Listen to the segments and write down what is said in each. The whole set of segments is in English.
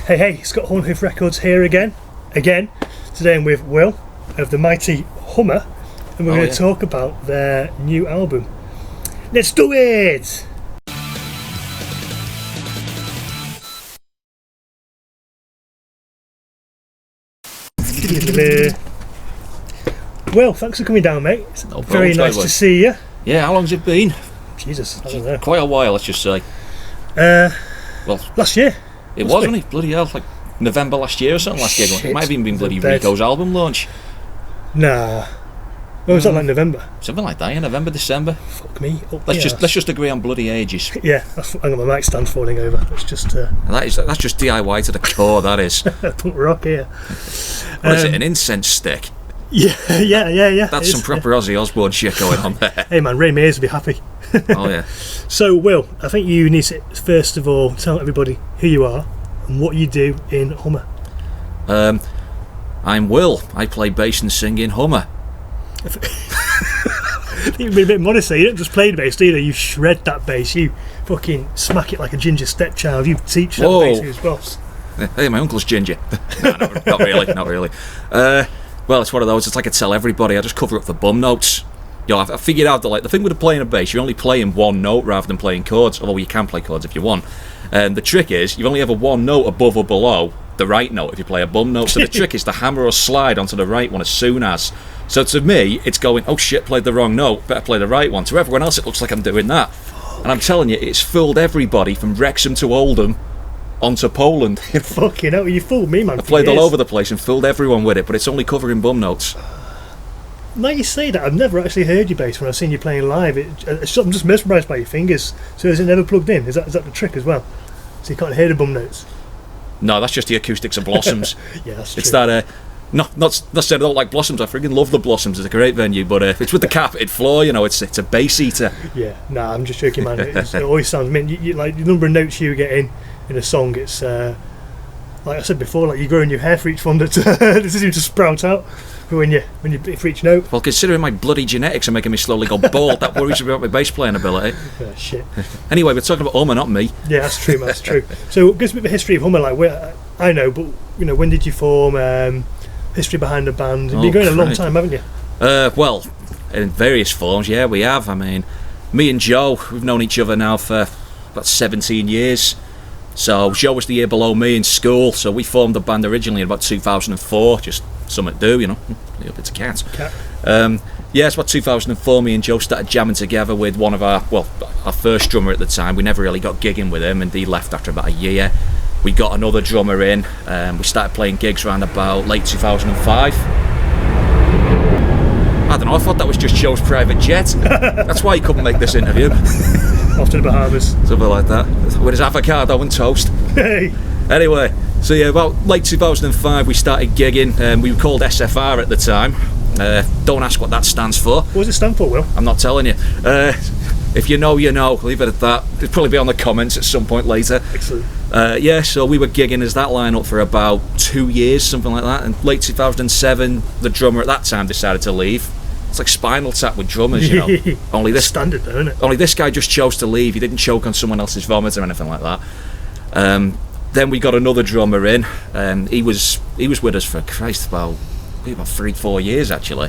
Hey, Scott Horn Hoof Records here again. Today I'm with Will of the mighty Hummer, and we're going to talk about their new album. Let's do it! Will, thanks for coming down, mate. It's very nice to see you. Yeah, how long's it been? Jesus, I don't know. Quite a while, let's just say. Well, last year. It was, wasn't it? Bloody hell, like November last year or something. Last year, it might have even been bloody Rico's album launch. Nah. What was that, like November? Something like that, yeah, November, December. Fuck me. Let's just agree on bloody ages. Yeah, hang on, my mic stand's falling over. Let's just. And that's just DIY to the core. That is. Punk rock here. What is it? An incense stick? Yeah. That's some proper Ozzy Osbourne shit going on there. Hey man, Ray Mears will be happy. Oh yeah. So Will, I think you need to first of all tell everybody who you are and what you do in Hummer. I'm Will. I play bass and sing in Hummer. You've been a bit modest there. You don't just play the bass, do you? You shred that bass. You fucking smack it like a ginger stepchild. You teach that bass who's boss. Hey, my uncle's ginger. No, not really. Well, it's one of those. It's like I tell everybody. I just cover up the bum notes. You know, I figured out that the thing with playing a bass, you're only playing one note rather than playing chords. Although you can play chords if you want. And the trick is you only have a one note above or below the right note if you play a bum note. So the trick is to hammer or slide onto the right one as soon as. So to me, it's going, oh shit, played the wrong note, better play the right one. To everyone else, it looks like I'm doing that. And I'm telling you, it's fooled everybody from Wrexham to Oldham onto Poland. Fucking hell, you fooled me, man. I played all over the place and fooled everyone with it, but it's only covering bum notes. Now you say that, I've never actually heard your bass when I've seen you playing live. I'm just mesmerised by your fingers. So is it never plugged in? Is that the trick as well? So you can't hear the bum notes? No, that's just the acoustics of Blossoms. Yeah, that's true. It's that, not saying I don't like Blossoms, I freaking love the Blossoms, it's a great venue, but it's with the carpeted floor, you know, it's a bass eater. Yeah, nah, I'm just joking, man. It always sounds, I mean, you like the number of notes you get in a song, it's, like I said before, like you're growing your hair for each one that doesn't seem to sprout out for for each note. Well, considering my bloody genetics are making me slowly go bald, that worries me about my bass playing ability. Shit. Anyway, we're talking about Hummer, not me. Yeah, that's true, man, that's true. So, give us a bit of a history of Hummer, like, I know, but, you know, when did you form, history behind the band? You've been going a long time, haven't you? Well, in various forms, yeah, we have. I mean, me and Joe, we've known each other now for about 17 years. So Joe was the year below me in school, so we formed the band originally in about 2004, just something to do, you know. It's a cat. Yeah, it's about 2004, me and Joe started jamming together with one of our first drummer at the time. We never really got gigging with him, and he left after about a year. We got another drummer in, we started playing gigs around about late 2005. I don't know, I thought that was just Joe's private jet. That's why he couldn't make this interview. Off to the Bahamas. Something like that, with his avocado and toast. Hey. Anyway, so yeah, about late 2005 we started gigging. We were called SFR at the time. Don't ask what that stands for. What does it stand for, Will? I'm not telling you. If you know, you know. Leave it at that. It'll probably be on the comments at some point later. Excellent. Yeah, so we were gigging as that lineup for about 2 years, something like that. And late 2007, the drummer at that time decided to leave. It's like Spinal Tap with drummers, you know. Only this standard, though, isn't it? Only this guy just chose to leave. He didn't choke on someone else's vomit or anything like that. Then we got another drummer in. He was with us for about 3-4 years actually.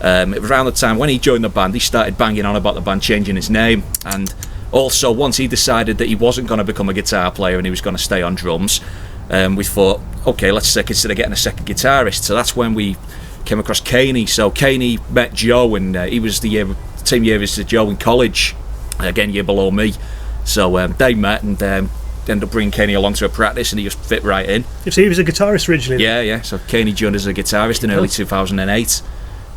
It was around the time when he joined the band, he started banging on about the band changing his name, and also once he decided that he wasn't going to become a guitar player and he was going to stay on drums, we thought, okay, let's consider getting a second guitarist. So that's when we came across Caney. So Caney met Joe, and he was the same year as Joe in college, again year below me. So they met and ended up bringing Caney along to a practice, and he just fit right in. So he was a guitarist originally? Yeah. So Caney joined as a guitarist in early 2008.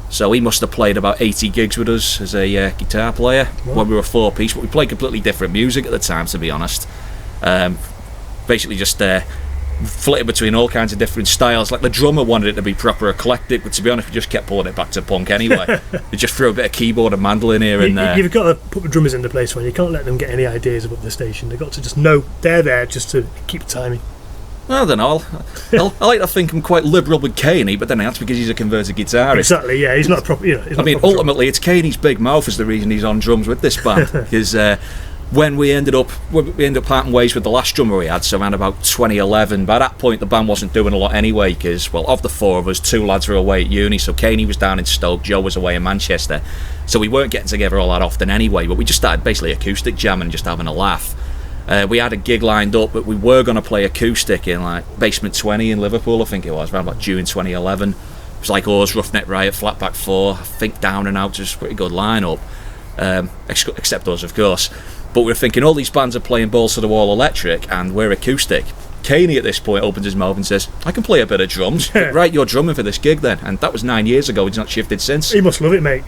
So he must have played about 80 gigs with us as a guitar player when we were a 4-piece, but we played completely different music at the time, to be honest. Basically just flitted between all kinds of different styles. Like the drummer wanted it to be proper eclectic, but to be honest, we just kept pulling it back to punk anyway. We just threw a bit of keyboard and mandolin here and there. You've got to put the drummers into place when you can't let them get any ideas about the station. They've got to just know they're there just to keep timing. I don't know. I like to think I'm quite liberal with Caney, but then that's because he's a converted guitarist. Exactly, yeah. He's not a proper. You know, I mean, ultimately, it's Caney's big mouth is the reason he's on drums with this band. Because when we ended up parting ways with the last drummer we had, so around about 2011. By that point, the band wasn't doing a lot anyway, because, well, of the four of us, 2 lads were away at uni, so Caney was down in Stoke, Joe was away in Manchester, so we weren't getting together all that often anyway, but we just started basically acoustic jamming and just having a laugh. We had a gig lined up, but we were going to play acoustic in like Basement 20 in Liverpool, I think it was, around about June 2011. It was like Oars, Roughneck Riot, Flatback 4, I think Down and Out, just a pretty good lineup, except us, of course. But we were thinking, all these bands are playing balls to the wall electric, and we're acoustic. Caney at this point opens his mouth and says, I can play a bit of drums. Right, you're drumming for this gig then. And that was 9 years ago, he's not shifted since. He must love it, mate.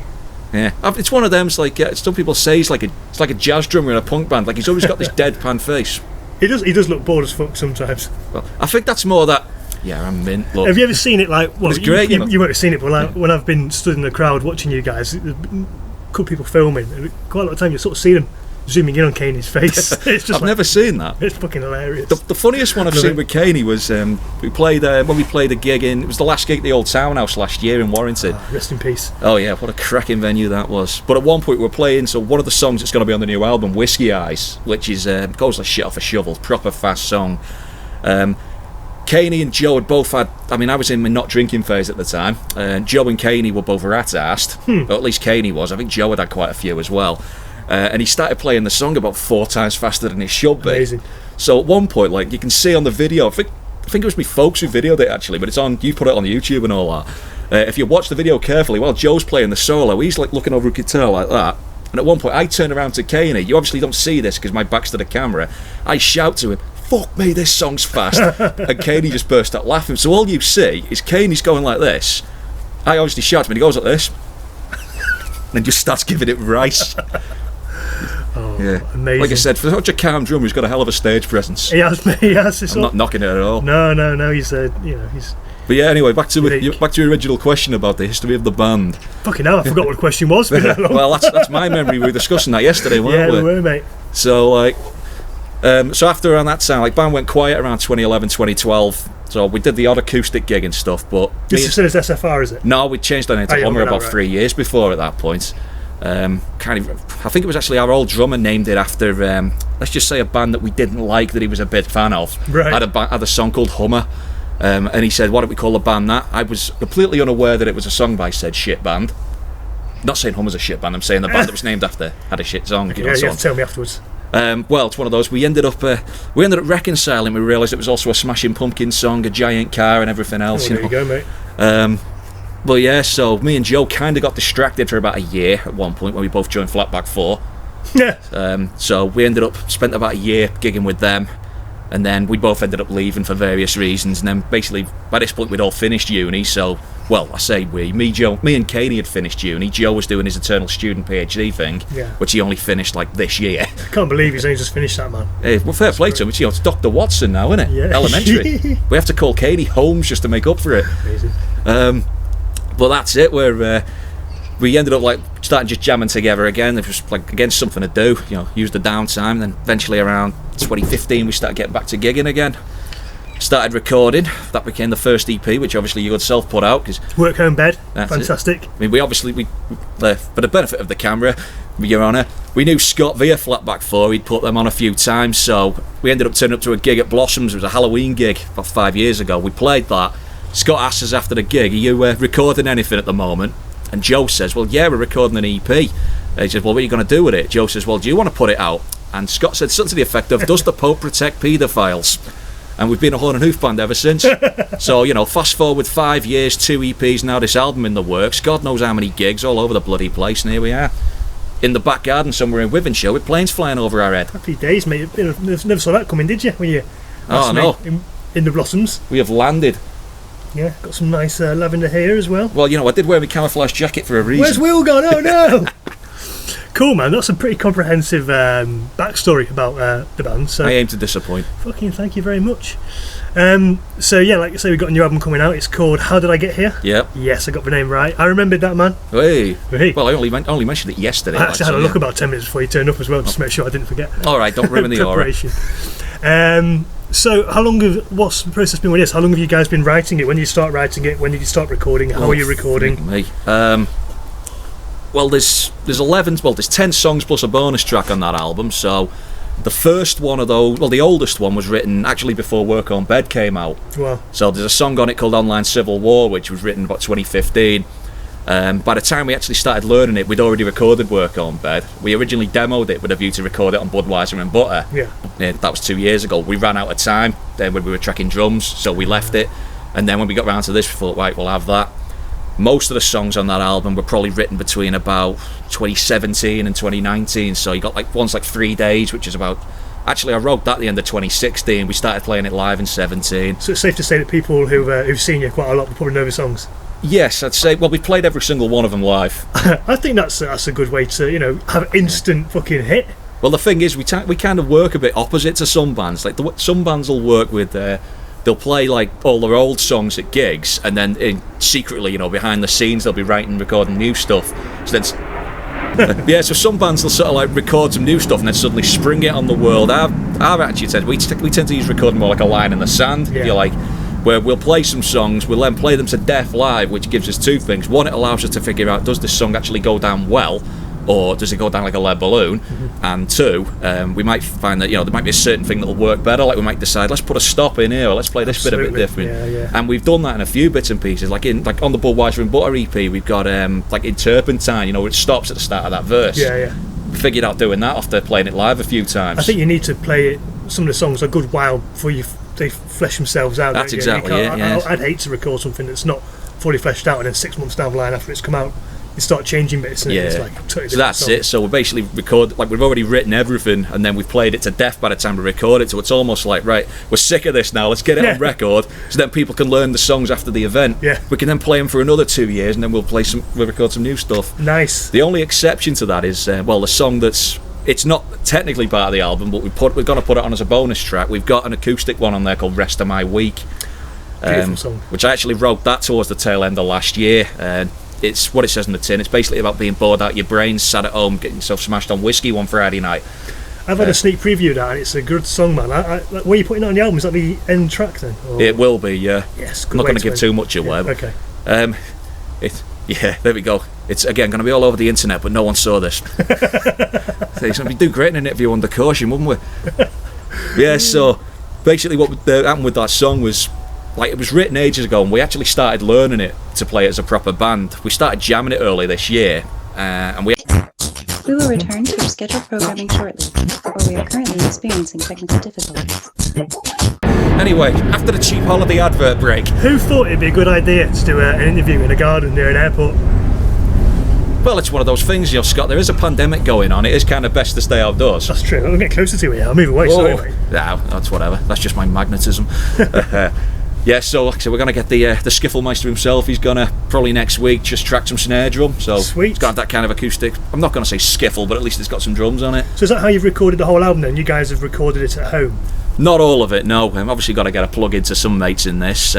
Yeah, it's one of them. It's like some people say it's like a jazz drummer in a punk band. Like, he's always got this deadpan face. He does look bored as fuck sometimes. Well, I think that's more that. Yeah, I'm mint. Look. Have you ever seen it? Like, well, it's great. You won't have seen it, but like, when I've been stood in the crowd watching you guys, there's been a couple of people filming, and quite a lot of time you sort of see them zooming in on Caney's face. It's just I've never seen that. It's fucking hilarious. The funniest one I've seen with Caney was we played when we played a gig in. It was the last gig at the Old Townhouse last year in Warrington. Rest in peace. Oh yeah, what a cracking venue that was. But at one point we were playing, so one of the songs that's going to be on the new album, Whiskey Eyes, which is goes like shit off a shovel, proper fast song. Caney and Joe had both had, I mean, I was in my not drinking phase at the time. Joe and Caney were both rat-assed, or at least Caney was. I think Joe had quite a few as well. And he started playing the song about 4 times faster than it should be. Amazing. So at one point, like, you can see on the video, I think it was me folks who videoed it actually, but it's on, you put it on YouTube and all that. If you watch the video carefully, while Joe's playing the solo, he's like looking over a guitar like that. And at one point, I turn around to Caney. You obviously don't see this because my back's to the camera. I shout to him, fuck me, this song's fast. And Caney just burst out laughing. So all you see is Caney's going like this. I obviously shout to him, and he goes like this. And then just starts giving it rice. Oh, yeah, amazing. Like I said, for such a calm drummer, he's got a hell of a stage presence. He has. I'm not knocking it at all. No. He's he's. But yeah, anyway, back to your original question about the history of the band. Fucking hell, I forgot what the question was. Well, that's my memory. We were discussing that yesterday, weren't we? Yeah, we were, mate. So like, so after around that time, like, band went quiet around 2011, 2012. So we did the odd acoustic gig and stuff, but this is still as SFR, is it? No, we changed our name to Hummer about 3 years before at that point. I think it was actually our old drummer named it after, let's just say, a band that we didn't like that he was a big fan of. Right. Had a song called Hummer, and he said, why don't we call the band that? I was completely unaware that it was a song by said shit band. Not saying Hummer's a shit band, I'm saying the band that was named after had a shit song. Okay, you have to tell me afterwards. Well, it's one of those. We ended up reconciling. We realised it was also a Smashing Pumpkins song, a giant car, and everything else. There you go, mate. But yeah, so me and Joe kind of got distracted for about a year at one point when we both joined Flatback 4. Yeah. So we spent about a year gigging with them, and then we both ended up leaving for various reasons. And then basically by this point we'd all finished uni. So, well, I say me and Caney had finished uni. Joe was doing his eternal student PhD thing, which he only finished like this year. I can't believe he's only just finished that, man. Well, fair play to him. It's Dr. Watson now, isn't it? Yeah. Elementary. We have to call Caney Holmes just to make up for it. Amazing. But that's it. We ended up like starting just jamming together again. It was like, again, something to do. Use the downtime. Then eventually around 2015 we started getting back to gigging again. Started recording. That became the first EP, which obviously you yourself put out. Cause Work Home Bed. That's fantastic. It. I mean, we for the benefit of the camera, Your Honour, we knew Scott via Flatback 4. He'd put them on a few times, so we ended up turning up to a gig at Blossoms. It was a Halloween gig about 5 years ago. We played that. Scott asked us after the gig, are you recording anything at the moment? And Joe says, well, yeah, we're recording an EP. He says, well, what are you going to do with it? Joe says, well, do you want to put it out? And Scott said something to the effect of, does the Pope protect paedophiles? And we've been a Horn Hoof band ever since. So, fast forward 5 years, 2 EPs, now this album in the works. God knows how many gigs all over the bloody place, and here we are. In the back garden somewhere in Wythenshawe with planes flying over our head. Happy days, mate. You never saw that coming, did you? When you in the Blossoms. We have landed. Yeah, got some nice lavender hair as well. Well, I did wear my camouflage jacket for a reason. Where's Will gone? Oh no! Cool, man. That's a pretty comprehensive backstory about the band. So I aim to disappoint. Fucking thank you very much. So yeah, like I say, we've got a new album coming out. It's called How Did I Get Here? Yep. Yes, I got the name right. I remembered that, man. Hey. Well, I only mentioned it yesterday. I actually had a look about 10 minutes before you turned up as well, just to make sure I didn't forget. All right, don't ruin the aura. So what's the process been with this? How long have you guys been writing it? When did you start writing it? When did you start recording? How are you recording? Me. Well, there's 11. Well, there's 10 songs plus a bonus track on that album. So the first one of those, well, the oldest one was written actually before Work on Bed came out. Wow. So there's a song on it called Online Civil War, which was written about 2015. By the time we actually started learning it, we'd already recorded Work on Bed. We originally demoed it with a view to record it on Budweiser and Butter. Yeah. That was 2 years ago. We ran out of time then when we were tracking drums, so we left it. And then when we got round to this, we thought, right, we'll have that. Most of the songs on that album were probably written between about 2017 and 2019. So you got like one's like 3 Days, which is about... Actually, I wrote that at the end of 2016. We started playing it live in 17. So it's safe to say that people who've seen you quite a lot will probably know the songs. Yes, I'd say. Well, we played every single one of them live. I think that's a good way to have instant fucking hit. Well, the thing is, we kind of work a bit opposite to some bands. Like some bands will work with. They'll play like all their old songs at gigs, and then secretly, behind the scenes, they'll be writing, recording new stuff. So then, so some bands will sort of like record some new stuff and then suddenly spring it on the world. Our attitude we tend to use recording more like a line in the sand, if you like, where we'll play some songs, we'll then play them to death live, which gives us two things. One, it allows us to figure out, does this song actually go down well, or does it go down like a lead balloon? Mm-hmm. And two, we might find that there might be a certain thing that'll work better. Like we might decide, let's put a stop in here, or let's play this bit a bit different. Yeah. And we've done that in a few bits and pieces. Like on the Budweiser and Butter EP, we've got like in Turpentine, where it stops at the start of that verse. Yeah. We figured out doing that after playing it live a few times. I think you need to play it. Some of the songs a good while before they flesh themselves out. That's exactly it. I'd hate to record something that's not fully fleshed out, and then 6 months down the line after it's come out, you start changing bits, and it's like totally so that's it. So we basically record, like we've already written everything, and then we've played it to death by the time we record it. So it's almost like, right, we're sick of this now. Let's get it on record, so then people can learn the songs after the event. Yeah, we can then play them for another 2 years, and then we'll record some new stuff. Nice. The only exception to that is the song it's not technically part of the album, but we're going to put it on as a bonus track. We've got an acoustic one on there called Rest of My Week, beautiful song, which I actually wrote that towards the tail end of last year. It's what it says in the tin. It's basically about being bored out your brains, sat at home, getting yourself smashed on whiskey one Friday night. I've had a sneak preview of that, and it's a good song, man. Where are you putting it on the album? Is that the end track then? Or? It will be, yeah. Yes, I'm not going to give too much away. Okay. There we go. It's again going to be all over the internet, but no one saw this. We'd do great in an interview under caution, wouldn't we? Yeah. So basically, what happened with that song was, like, it was written ages ago, and we actually started learning it to play it as a proper band. We started jamming it early this year, and we will return to our scheduled programming shortly, where we are currently experiencing technical difficulties. Anyway, after the cheap holiday advert break, who thought it'd be a good idea to do an interview in a garden near an airport? Well, it's one of those things, Scott. There is a pandemic going on. It is kind of best to stay outdoors. That's true. I'll get closer to it. I'll move away. Sorry, mate. No, that's whatever. That's just my magnetism. Yeah, so like I said, we're going to get the Skifflemeister himself. He's going to, probably next week, just track some snare drum. So sweet. It's got that kind of acoustic. I'm not going to say skiffle, but at least it's got some drums on it. So is that how you've recorded the whole album then? You guys have recorded it at home? Not all of it, no. I've obviously got to get a plug into some mates in this.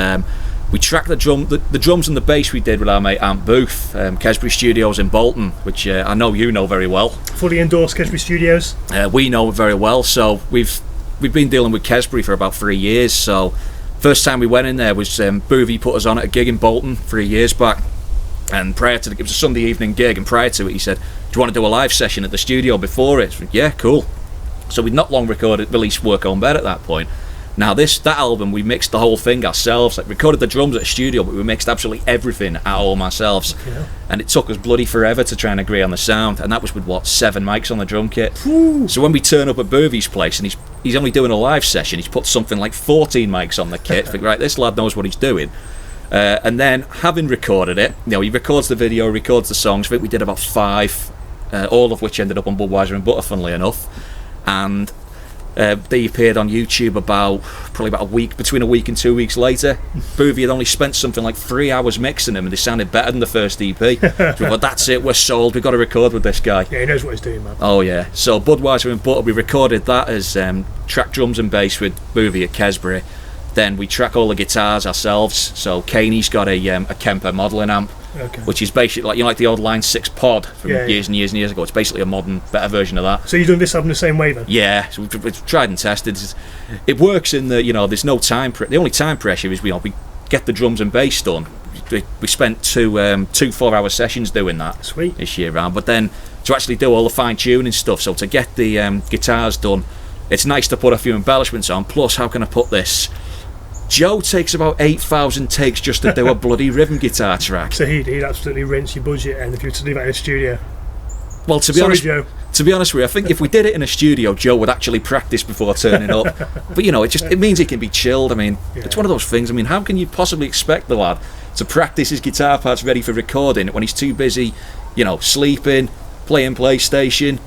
We tracked the drums and the bass we did with our mate Ant Booth, Kesbury Studios in Bolton, which I know you know very well. Fully endorsed Kesbury Studios. We know it very well, so we've been dealing with Kesbury for about 3 years. So first time we went in there was Boovy put us on at a gig in Bolton 3 years back, and prior to it was a Sunday evening gig, and prior to it he said, "Do you want to do a live session at the studio before it?" Said, yeah, cool. So we'd not long released Work on Bed at that point. Now that album, we mixed the whole thing ourselves. Like, recorded the drums at a studio, but we mixed absolutely everything at home ourselves. Yeah. And it took us bloody forever to try and agree on the sound. And that was with 7 mics on the drum kit. Ooh. So when we turn up at Boovy's place and he's only doing a live session, he's put something like 14 mics on the kit. Think, right, this lad knows what he's doing. And then, having recorded it, he records the video, records the songs. I think we did about 5, all of which ended up on Budweiser and Butter, funnily enough. And they appeared on YouTube probably about between a week and 2 weeks later. Boovy had only spent something like 3 hours mixing them, and they sounded better than the first EP. So we thought, that's it, we're sold, we've got to record with this guy. Yeah, he knows what he's doing, man. Oh yeah. So Budweiser and Butter, we recorded that as track drums and bass with Boovy at Kesbury. Then we track all the guitars ourselves. So Kaney's got a Kemper modelling amp, which is basically like the old Line 6 pod from years and years and years ago. It's basically a modern, better version of that. So you've done this album the same way then? Yeah, so we've tried and tested. It works in the, there's no time. The only time pressure is we get the drums and bass done. we spent two 4-hour sessions doing that. Sweet. This year round. But then to actually do all the fine tuning stuff, so to get the guitars done, it's nice to put a few embellishments on. Plus, how can I put this? Joe takes about 8,000 takes just to do a bloody rhythm guitar track. So he'd absolutely rinse your budget, and if you were to do that in a studio. Well, to be honest with you, I think if we did it in a studio, Joe would actually practice before turning up. But it means he can be chilled. I mean, it's one of those things. I mean, how can you possibly expect the lad to practice his guitar parts ready for recording when he's too busy, sleeping, playing PlayStation,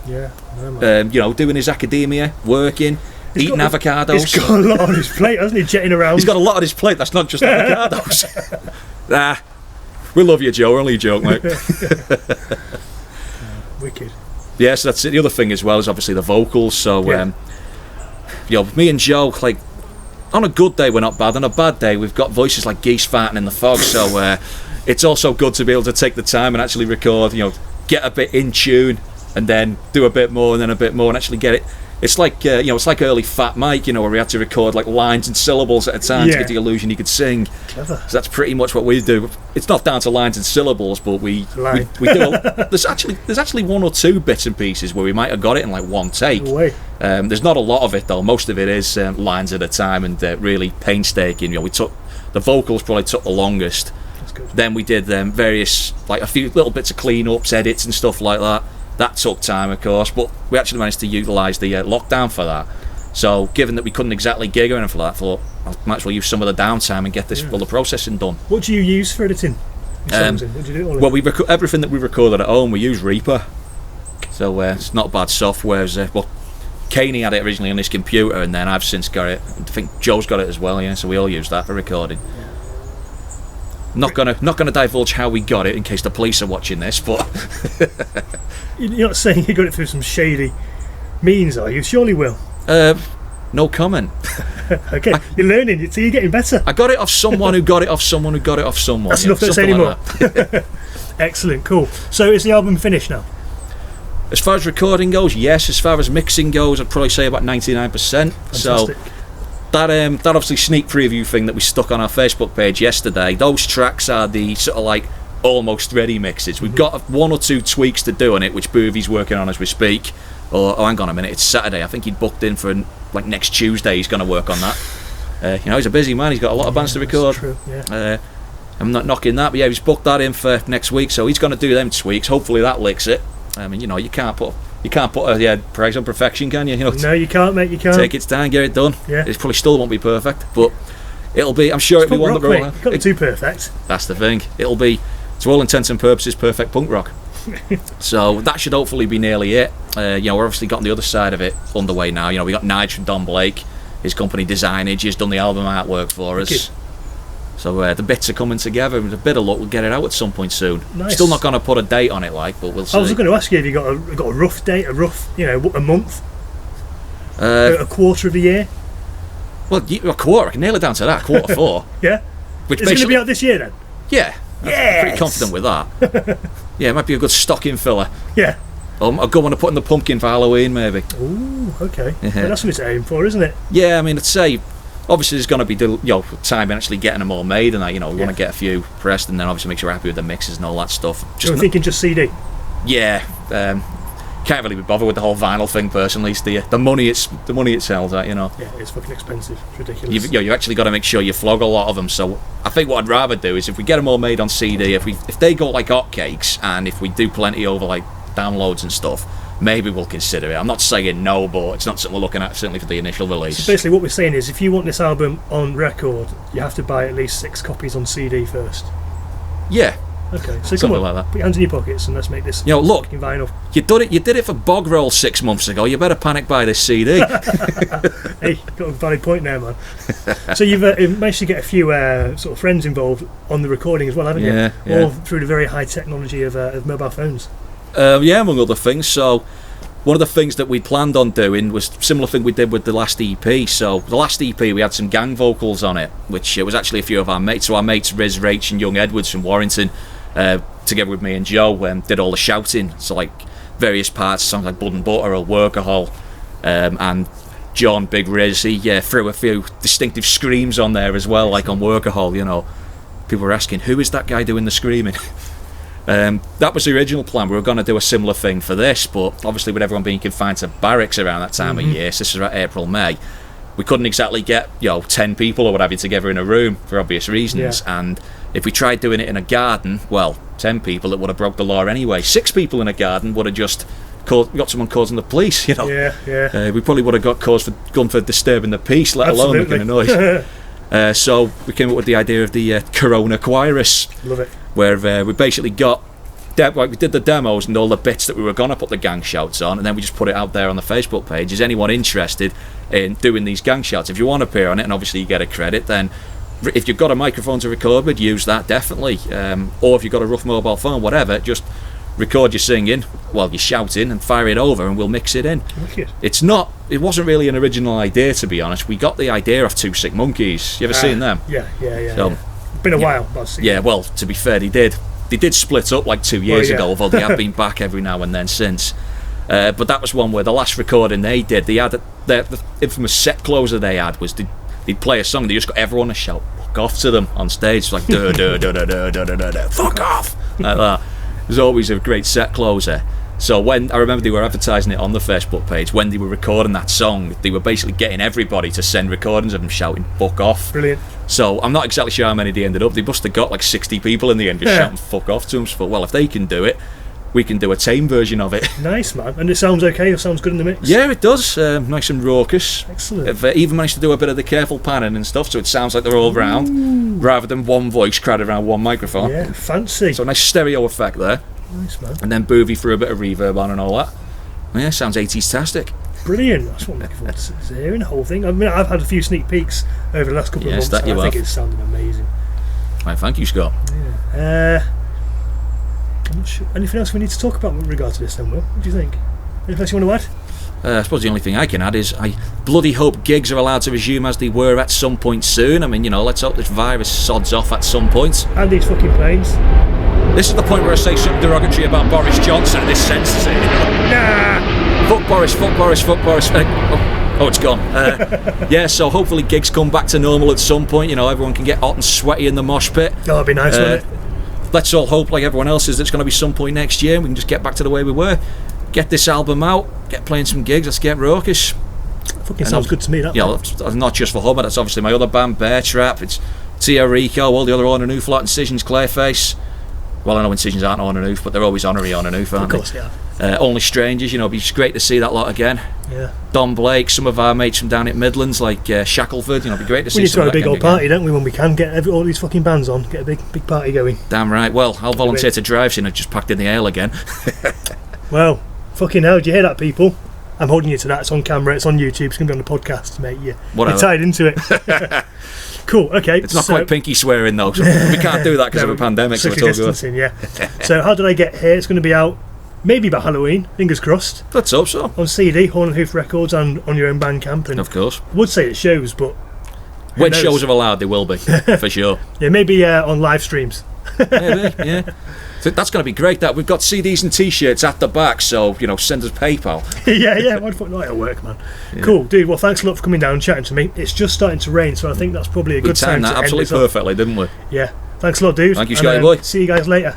doing his academia, working, eating avocados. He's got a lot on his plate, hasn't he? Jetting around. He's got a lot on his plate. That's not just avocados. We love you, Joe. We're only a joke, mate. Wicked. Yes, that's it. The other thing as well is obviously the vocals. So, me and Joe, like, on a good day we're not bad. On a bad day we've got voices like geese farting in the fog. So it's also good to be able to take the time and actually record. Get a bit in tune, and then do a bit more, and then a bit more, and actually get it. It's like it's like early Fat Mike, where we had to record like lines and syllables at a time to get the illusion he could sing. Clever. So that's pretty much what we do. It's not down to lines and syllables, but we do. There's actually one or two bits and pieces where we might have got it in like one take. No way. There's not a lot of it though. Most of it is lines at a time and really painstaking. We took the vocals probably took the longest. That's good. Then we did various like a few little bits of clean-ups, edits and stuff like that. That took time, of course, but we actually managed to utilise the lockdown for that. So, given that we couldn't exactly gig or anything like that, I thought I might as well use some of the downtime and get this all the processing done. What do you use for editing? What do you do? Well, everything that we recorded at home, we use Reaper. So it's not bad software. Caney had it originally on his computer, and then I've since got it. I think Joe's got it as well. Yeah, so we all use that for recording. Yeah. Not gonna divulge how we got it in case the police are watching this, but you're not saying you got it through some shady means, are you? Surely will. No comment. Okay, you're learning, so you're getting better. I got it off someone who got it off someone who got it off someone. That's enough to say anymore. Like Excellent, cool. So is the album finished now? As far as recording goes, yes. As far as mixing goes, I'd probably say about 99%. Fantastic. So that obviously sneak preview thing that we stuck on our Facebook page yesterday, those tracks are the sort of like almost ready mixes. We've got one or two tweaks to do on it, which Boovie's working on as we speak. Oh, hang on a minute, it's Saturday. I think he'd booked in for like next Tuesday. He's going to work on that. He's a busy man. He's got a lot of bands to record. True, yeah. I'm not knocking that, but yeah, he's booked that in for next week, so he's going to do them tweaks. Hopefully that licks it. I mean, you can't put a price on perfection, can you? No, you can't, mate. You can't. Take its time, get it done. Yeah. It probably still won't be perfect, but it'll be. I'm sure it'll be one that roll. It can't be too perfect. That's the thing. It'll be, to all intents and purposes, perfect punk rock. So that should hopefully be nearly it. We're obviously got the other side of it underway now. We got Nige from Don Blake, his company Designage. He's done the album artwork for us. So the bits are coming together. With a bit of luck, we'll get it out at some point soon. Nice. Still not going to put a date on it, but we'll see. I was going to ask you, have you got a rough date, a month, a quarter of the year? Well, a quarter. I can nail it down to that. Quarter 4. Yeah. Which is it going to be out this year then? Yeah. I'm pretty confident with that. Yeah, it might be a good stocking filler. Yeah. I'll go on to put in the pumpkin for Halloween, maybe. Ooh, okay. Yeah. Well, that's what it's aimed for, isn't it? Yeah, I mean, I'd say obviously there's going to be time in actually getting them all made, and we want to get a few pressed, and then obviously make sure we're happy with the mixes and all that stuff. You're thinking just CD? Yeah. Can't really be bothered with the whole vinyl thing personally. It's the money it sells at, Yeah, it's fucking expensive. It's ridiculous. You actually got to make sure you flog a lot of them. So I think what I'd rather do is if we get them all made on CD, if they go like hotcakes, and if we do plenty over like downloads and stuff, maybe we'll consider it. I'm not saying no, but it's not something we're looking at certainly for the initial release. So basically what we're saying is if you want this album on record, you have to buy at least 6 copies on CD first. Yeah. Okay, so something come on, like that. Put your hands in your pockets and let's make this look, vinyl. You did it for Bog Roll 6 months ago. You better panic buy this CD. Hey, got a valid point there, man. So you've managed to get a few sort of friends involved on the recording as well, haven't you? Yeah. All through the very high technology of mobile phones. Yeah, among other things. So one of the things that we planned on doing was a similar thing we did with the last EP. So the last EP, we had some gang vocals on it, which it was actually a few of our mates. So our mates Riz, Rach and Young Edwards from Warrington, together with me and Joe, did all the shouting. So like various parts, songs like Blood and Butter or Workahol, and John, Big Riz, he threw a few distinctive screams on there as well, like on Workahol, people were asking, who is that guy doing the screaming? That was the original plan. We were going to do a similar thing for this, but obviously with everyone being confined to barracks around that time of year, so this is about April, May, we couldn't exactly get 10 people or whatever together in a room for obvious reasons. And if we tried doing it in a garden, well, 10 people, it would have broke the law anyway. 6 people in a garden would have just got someone causing the police, we probably would have got gone for disturbing the peace, let alone making a noise. So we came up with the idea of the Corona Chorus. Love it. Where we basically got we did the demos and all the bits that we were going to put the gang shouts on, and then we just put it out there on the Facebook page. Is anyone interested in doing these gang shouts? If you want to appear on it, and obviously you get a credit, then if you've got a microphone to record with, use that definitely. Or if you've got a rough mobile phone, whatever, just record your singing while you're shouting and fire it over, and we'll mix it in. Wicked. It wasn't really an original idea, to be honest. We got the idea off Two Sick Monkeys. You ever seen them? Yeah. So, It's been a while, but I've seen them. Well, to be fair, they did split up like 2 years ago, although they have been back every now and then since. But that was one where the last recording they had the infamous set closer they had was they'd play a song, they just got everyone to shout fuck off to them on stage, like duh, duh, duh, duh, duh, duh, duh, duh, duh, fuck off, like that. It was always a great set closer. So when I remember they were advertising it on the Facebook page, when they were recording that song, they were basically getting everybody to send recordings of them shouting fuck off. Brilliant. So I'm not exactly sure how many they ended up. They must have got like 60 people in the end just shouting fuck off to them. So, well, if they can do it, we can do a tame version of it. Nice, man. And it sounds okay? It sounds good in the mix? Yeah, it does. Nice and raucous. Excellent. I've even managed to do a bit of the careful panning and stuff, so it sounds like they're all round, rather than one voice crowded around one microphone. Yeah, fancy. So a nice stereo effect there. Nice, man. And then Boovy threw a bit of reverb on and all that. Yeah, sounds 80s-tastic. Brilliant. That's what I'm looking forward to hearing the whole thing. I mean, I've had a few sneak peeks over the last couple of months, and I think it's sounding amazing. Right, thank you, Scott. Yeah. I'm not sure. Anything else we need to talk about with regard to this then, Will? What do you think? Anything else you want to add? I suppose the only thing I can add is I bloody hope gigs are allowed to resume as they were at some point soon. I mean, let's hope this virus sods off at some point. And these fucking planes. This is the point where I say something derogatory about Boris Johnson, and this senses it. Nah! Fuck Boris, fuck Boris, fuck Boris. Oh, it's gone. Yeah, so hopefully gigs come back to normal at some point. Everyone can get hot and sweaty in the mosh pit. Oh, that'd be nice, wouldn't it? Let's all hope, like everyone else, is it's going to be some point next year and we can just get back to the way we were. Get this album out, get playing some gigs, let's get raucous. Fucking sounds good to me, that. That's not just for Hummer, that's obviously my other band, Bear Trap, it's Tia Rico, all the other Horn Hoof lot, Incisions, Clayface. Well, I know Incisions aren't Horn Hoof, but they're always honorary Horn Hoof, aren't they? Of course, yeah. Only Strangers, it'd be great to see that lot again. Yeah. Don Blake, some of our mates from down at Midlands, like Shackleford, it'd be great to see. We need to have a big old again. party, don't we, when we can get all these fucking bands on, get a big party going. Damn right. Well, I'll volunteer to drive soon. I've just packed in the ale again. Well, fucking hell, do you hear that, people? I'm holding you to that. It's on camera, it's on YouTube, it's going to be on the podcast, mate. You're tied into it. Cool, okay. It's not quite pinky swearing though, so we can't do that because of a pandemic. So social distancing, yeah. So how did I get here? It's going to be out maybe by Halloween, fingers crossed. Let's hope so. On CD, Horn Hoof Records, and on your own Bandcamp. And of course. I would say it shows, but when shows are allowed, they will be, for sure. Yeah, maybe on live streams. Maybe, yeah. So that's going to be great. That we've got CDs and T-shirts at the back, so send us PayPal. yeah. Why the fuck not? It'll work, man. Yeah. Cool, dude. Well, thanks a lot for coming down and chatting to me. It's just starting to rain, so I think that's probably a good time to end this absolutely perfectly, didn't we? Yeah. Thanks a lot, dude. Thank you, Scotty boy. See you guys later.